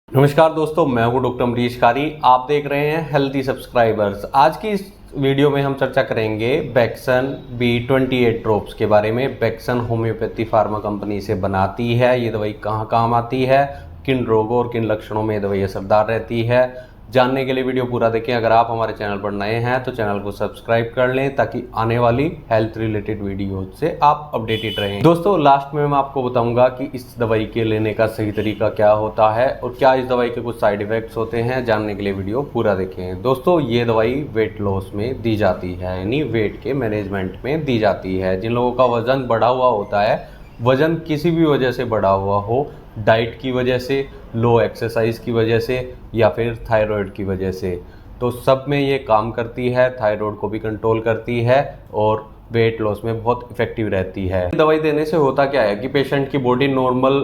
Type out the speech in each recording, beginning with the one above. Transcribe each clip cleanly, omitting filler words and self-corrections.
नमस्कार दोस्तों, मैं हूं डॉक्टर अमरीश कारी। आप देख रहे हैं हेल्दी सब्सक्राइबर्स। आज की इस वीडियो में हम चर्चा करेंगे बेक्सन B28 ड्रॉप्स के बारे में। बेक्सन होम्योपैथी फार्मा कंपनी से बनाती है। ये दवाई कहाँ काम आती है, किन रोगों और किन लक्षणों में ये दवाई असरदार रहती है, जानने के लिए वीडियो पूरा देखें। अगर आप हमारे चैनल पर नए हैं तो चैनल को सब्सक्राइब कर लें ताकि आने वाली हेल्थ रिलेटेड वीडियो से आप अपडेटेड रहें। दोस्तों, लास्ट में मैं आपको बताऊंगा कि इस दवाई के लेने का सही तरीका क्या होता है और क्या इस दवाई के कुछ साइड इफेक्ट्स होते हैं। जानने के लिए वीडियो पूरा देखें। दोस्तों, ये दवाई वेट लॉस में दी जाती है, यानी वेट के मैनेजमेंट में दी जाती है। जिन लोगों का वजन बढ़ा हुआ होता है, वजन किसी भी वजह से बढ़ा हुआ हो, डाइट की वजह से, लो एक्सरसाइज की वजह से या फिर थायराइड की वजह से, तो सब में ये काम करती है। थायराइड को भी कंट्रोल करती है और वेट लॉस में बहुत इफेक्टिव रहती है। दवाई देने से होता क्या है कि पेशेंट की बॉडी नॉर्मल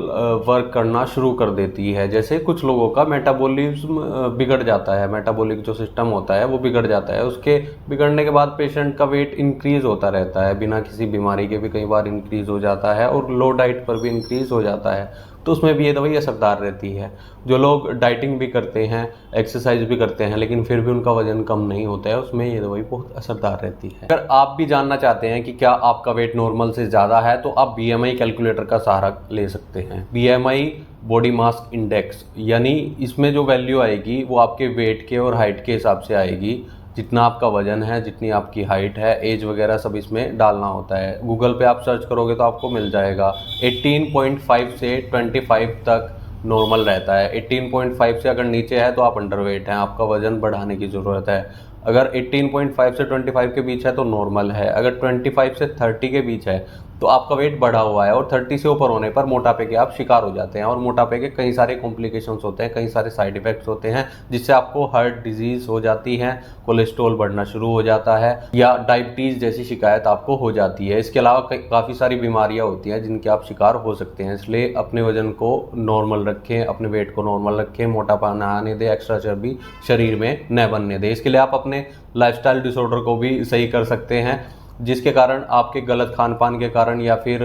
वर्क करना शुरू कर देती है। जैसे कुछ लोगों का मेटाबॉलिज्म बिगड़ जाता है, मेटाबॉलिक जो सिस्टम होता है वो बिगड़ जाता है। उसके बिगड़ने के बाद पेशेंट का वेट इंक्रीज होता रहता है, बिना किसी बीमारी के भी कई बार इंक्रीज हो जाता है और लो डाइट पर भी इंक्रीज हो जाता है। तो उसमें भी ये दवाई असरदार रहती है। जो लोग डाइटिंग भी करते हैं, एक्सरसाइज भी करते हैं, लेकिन फिर भी उनका वजन कम नहीं होता है, उसमें ये दवाई बहुत असरदार रहती है। अगर आप भी जानना चाहते हैं कि क्या आपका वेट नॉर्मल से ज़्यादा है तो आप BMI कैलकुलेटर का सहारा ले सकते हैं। BMI बॉडी मास इंडेक्स, यानी इसमें जो वैल्यू आएगी वो आपके वेट के और हाइट के हिसाब से आएगी। जितना आपका वजन है, जितनी आपकी हाइट है, एज वगैरह सब इसमें डालना होता है। गूगल पे आप सर्च करोगे तो आपको मिल जाएगा। 18.5 से 25 तक नॉर्मल रहता है। 18.5 से अगर नीचे है तो आप अंडरवेट हैं, आपका वजन बढ़ाने की ज़रूरत है। अगर 18.5 से 25 के बीच है तो नॉर्मल है। अगर 25 से 30 के बीच है तो आपका वेट बढ़ा हुआ है। और 30 से ऊपर होने पर मोटापे के आप शिकार हो जाते हैं। और मोटापे के कई सारे कॉम्प्लिकेशंस होते हैं, कई सारे साइड इफेक्ट्स होते हैं, जिससे आपको हार्ट डिजीज़ हो जाती है, कोलेस्ट्रॉल बढ़ना शुरू हो जाता है या डायबिटीज़ जैसी शिकायत आपको हो जाती है। इसके अलावा काफ़ी सारी बीमारियां होती हैं जिनके आप शिकार हो सकते हैं। इसलिए अपने वजन को नॉर्मल रखें, अपने वेट को नॉर्मल रखें, मोटापा ना आने दें, एक्स्ट्रा चर्बी शरीर में न बनने दें। इसके लिए आप अपने लाइफस्टाइल डिसऑर्डर को भी सही कर सकते हैं, जिसके कारण आपके गलत खान पान के कारण या फिर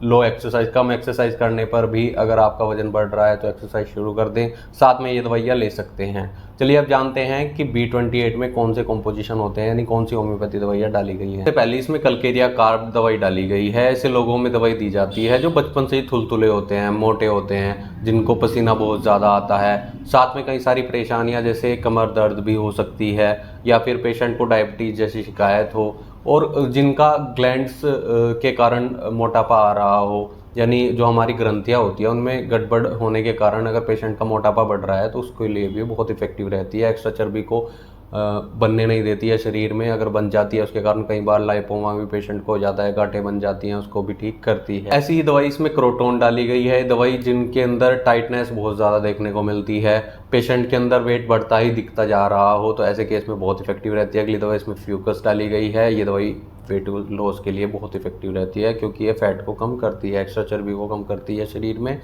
लो एक्सरसाइज, कम एक्सरसाइज करने पर भी अगर आपका वजन बढ़ रहा है तो एक्सरसाइज शुरू कर दें। साथ में ये दवाइयाँ ले सकते हैं। चलिए अब जानते हैं कि B28 में कौन से कॉम्पोजिशन होते हैं, यानी कौन सी होम्योपैथी दवाइयाँ डाली गई हैं। पहले इसमें कलकेरिया कार्ब दवाई डाली गई है। ऐसे लोगों में दवाई दी जाती है जो बचपन से ही थुलथुले होते हैं, मोटे होते हैं, जिनको पसीना बहुत ज़्यादा आता है। साथ में कई सारी परेशानियाँ जैसे कमर दर्द भी हो सकती है या फिर पेशेंट को डायबिटीज़ जैसी शिकायत हो और जिनका ग्लैंड्स के कारण मोटापा आ रहा हो, यानी जो हमारी ग्रंथियाँ होती है उनमें गड़बड़ होने के कारण अगर पेशेंट का मोटापा बढ़ रहा है तो उसके लिए भी बहुत इफेक्टिव रहती है। एक्स्ट्रा चर्बी को बनने नहीं देती है शरीर में। अगर बन जाती है उसके कारण कई बार लाइपोमा भी पेशेंट को हो जाता है, गांठें बन जाती हैं, उसको भी ठीक करती है। ऐसी ही दवाई इसमें क्रोटोन डाली गई है। दवाई जिनके अंदर टाइटनेस बहुत ज़्यादा देखने को मिलती है, पेशेंट के अंदर वेट बढ़ता ही दिखता जा रहा हो, तो ऐसे केस में बहुत इफेक्टिव रहती है। अगली दवाई इसमें फ्यूकस डाली गई है। ये दवाई वेट लॉस के लिए बहुत इफेक्टिव रहती है क्योंकि ये फैट को कम करती है, एक्स्ट्रा चर्बी को कम करती है शरीर में।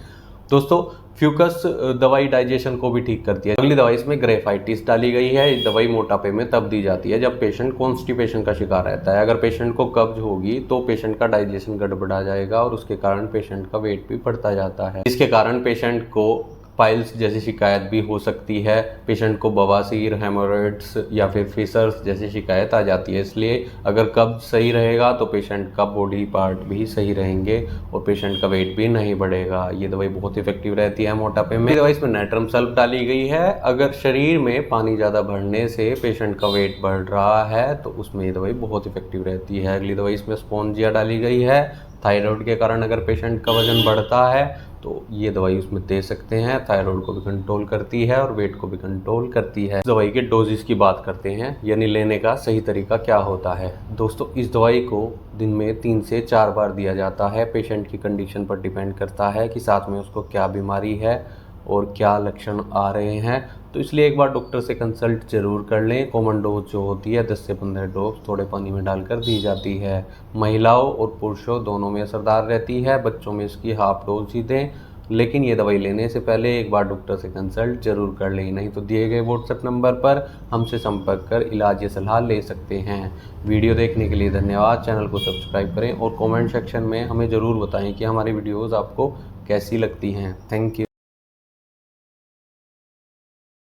दोस्तों, फ्यूकस दवाई डाइजेशन को भी ठीक करती है। अगली दवाई इसमें ग्रेफाइटिस डाली गई है। ये दवाई मोटापे में तब दी जाती है जब पेशेंट कॉन्स्टिपेशन का शिकार रहता है। अगर पेशेंट को कब्ज होगी तो पेशेंट का डाइजेशन गड़बड़ा जाएगा और उसके कारण पेशेंट का वेट भी बढ़ता जाता है। इसके कारण पेशेंट को पाइल्स जैसी शिकायत भी हो सकती है। पेशेंट को बवासीर, हेमोरॉइड्स या फिर फिशर्स जैसी शिकायत आ जाती है। इसलिए अगर कब्ज सही रहेगा तो पेशेंट का बॉडी पार्ट भी सही रहेंगे और पेशेंट का वेट भी नहीं बढ़ेगा। ये दवाई बहुत इफेक्टिव रहती है मोटापे में। दवाई इसमें नाइट्रम सल्फ डाली गई है। अगर शरीर में पानी ज़्यादा बढ़ने से पेशेंट का वेट बढ़ रहा है तो उसमें ये दवाई बहुत इफेक्टिव रहती है। अगली दवाई इसमें स्पोंजिया डाली गई है। थायराइड के कारण अगर पेशेंट का वजन बढ़ता है तो ये दवाई उसमें दे सकते हैं। थायराइड को भी कंट्रोल करती है और वेट को भी कंट्रोल करती है। इस दवाई के डोजेस की बात करते हैं, यानी लेने का सही तरीका क्या होता है। दोस्तों, इस दवाई को दिन में 3 से 4 बार दिया जाता है। पेशेंट की कंडीशन पर डिपेंड करता है कि साथ में उसको क्या बीमारी है और क्या लक्षण आ रहे हैं, तो इसलिए एक बार डॉक्टर से कंसल्ट जरूर कर लें। कॉमन डोज जो होती है 10 से 15 डोज थोड़े पानी में डालकर दी जाती है। महिलाओं और पुरुषों दोनों में असरदार रहती है। बच्चों में इसकी हाफ डोज ही दें, लेकिन ये दवाई लेने से पहले एक बार डॉक्टर से कंसल्ट जरूर कर लें, नहीं तो दिए गए व्हाट्सएप नंबर पर हमसे संपर्क कर इलाज या सलाह ले सकते हैं। वीडियो देखने के लिए धन्यवाद। चैनल को सब्सक्राइब करें और कमेंट सेक्शन में हमें ज़रूर बताएं कि हमारी वीडियोज़ आपको कैसी लगती हैं। Thank you.